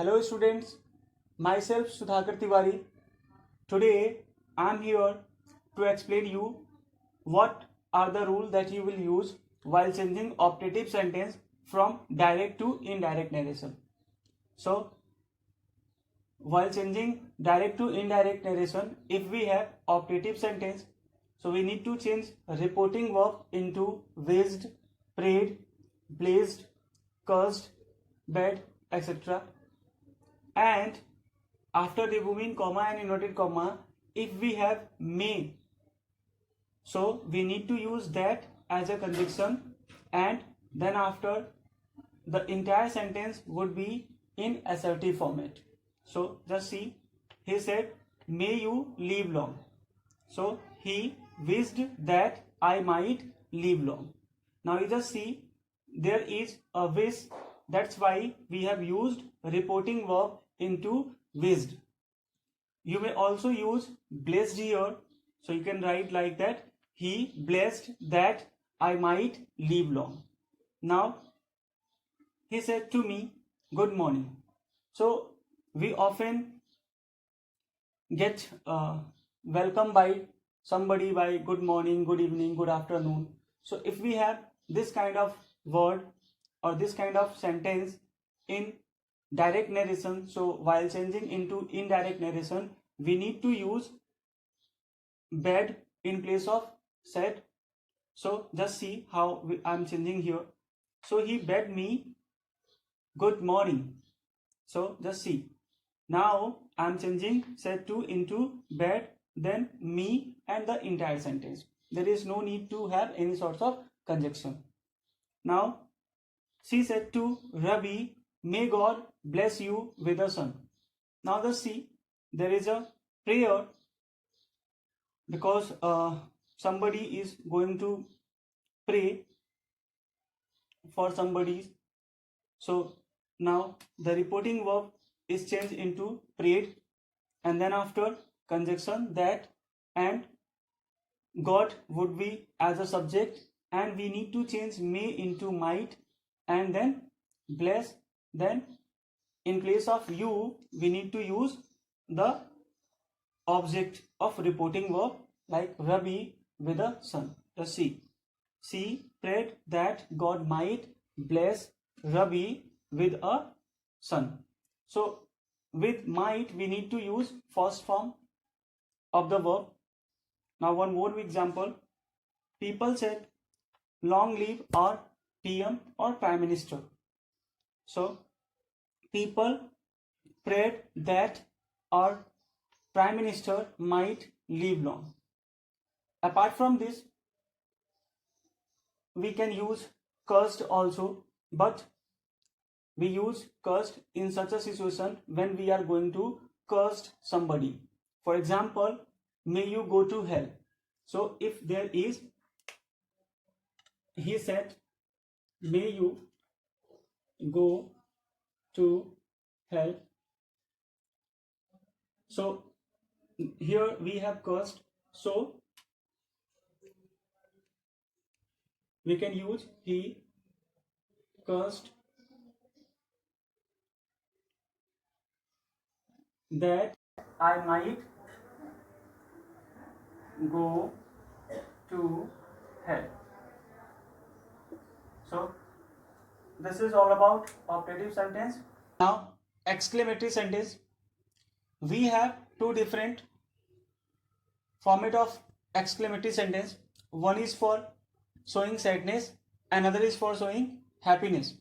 Hello students, myself Sudhakar Tiwari. Today I am here to explain you what are the rules that you will use while changing optative sentence from direct to indirect narration. So while changing direct to indirect narration, if we have optative sentence, so we need to change reporting verb into wished, prayed, blazed, cursed, bed, etc. And after removing comma and inverted comma, if we have may, so we need to use that as a conjunction, and then after the entire sentence would be in assertive format. So just see, he said, may you live long. So he wished that I might live long. Now you just see, there is a wish, that's why we have used reporting verb into wished. You may also use blessed here, so you can write like that, he blessed that I might live long. Now he said to me, good morning. So we often get welcome by somebody by good morning, good evening, good afternoon. So if we have this kind of word or this kind of sentence in direct narration, so while changing into indirect narration, we need to use bed in place of said. So just see how I'm changing here. So he bade me good morning. So just see, now I'm changing said to into bed, then me, and the entire sentence. There is no need to have any sorts of conjunction. Now she said to Rabbi, may God bless you with a son. Now just see, there is a prayer because somebody is going to pray for somebody. So now the reporting verb is changed into prayed, and then after conjunction that, and God would be as a subject, and we need to change may into might, and then bless, then in place of you we need to use the object of reporting verb like Rabbi with a son. Just see, she prayed that God might bless Rabbi with a son. So with might we need to use first form of the verb. Now one more example. People said long live our PM or Prime Minister. So people prayed that our Prime Minister might live long. Apart from this, we can use cursed also, but we use cursed in such a situation when we are going to curse somebody. For example, may you go to hell. So if there is, he said, may you go to hell. So here we have cursed, so we can use he cursed that I might go to hell. So this is all about optative sentence. Now exclamatory sentence. We have two different format of exclamatory sentence. One is for showing sadness, another is for showing happiness.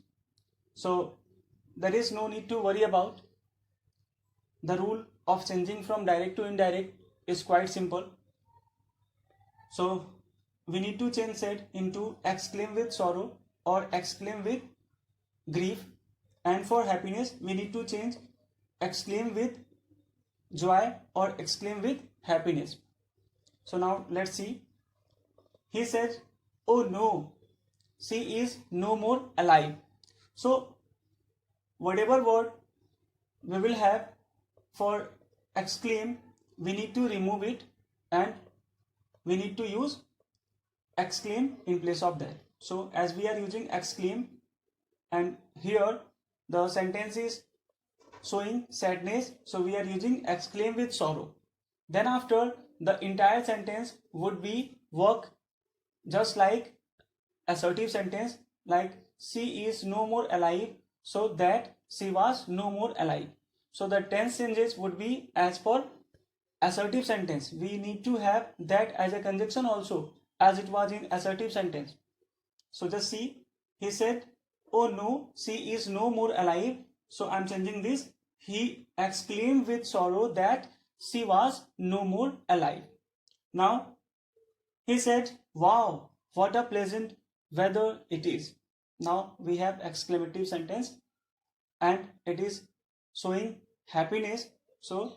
So there is no need to worry about. The rule of changing from direct to indirect is quite simple. So we need to change sad into exclaim with sorrow or exclaim with grief, and for happiness we need to change exclaim with joy or exclaim with happiness. So now let's see. He says, oh no, she is no more alive. So whatever word we will have for exclaim, we need to remove it and we need to use exclaim in place of that. So as we are using exclaim, and here the sentence is showing sadness, so we are using exclaim with sorrow. Then after, the entire sentence would be work just like assertive sentence, like she is no more alive, so that she was no more alive. So the tense changes would be as per assertive sentence. We need to have that as a conjunction also, as it was in assertive sentence. So just see, he said, oh no, she is no more alive. So I'm changing this. He exclaimed with sorrow that she was no more alive. Now he said, wow, what a pleasant weather it is. Now we have exclamative sentence and it is showing happiness. So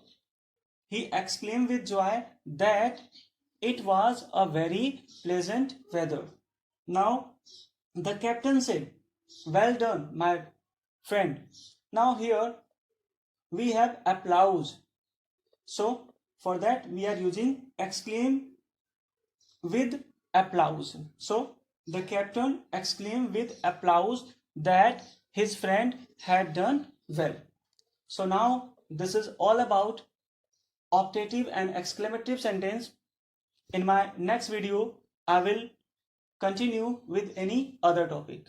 he exclaimed with joy that it was a very pleasant weather. Now the captain said, well done, my friend. Now here we have applause. So for that we are using exclaim with applause. So the captain exclaimed with applause that his friend had done well. So now this is all about optative and exclamative sentence. In my next video, I will continue with any other topic.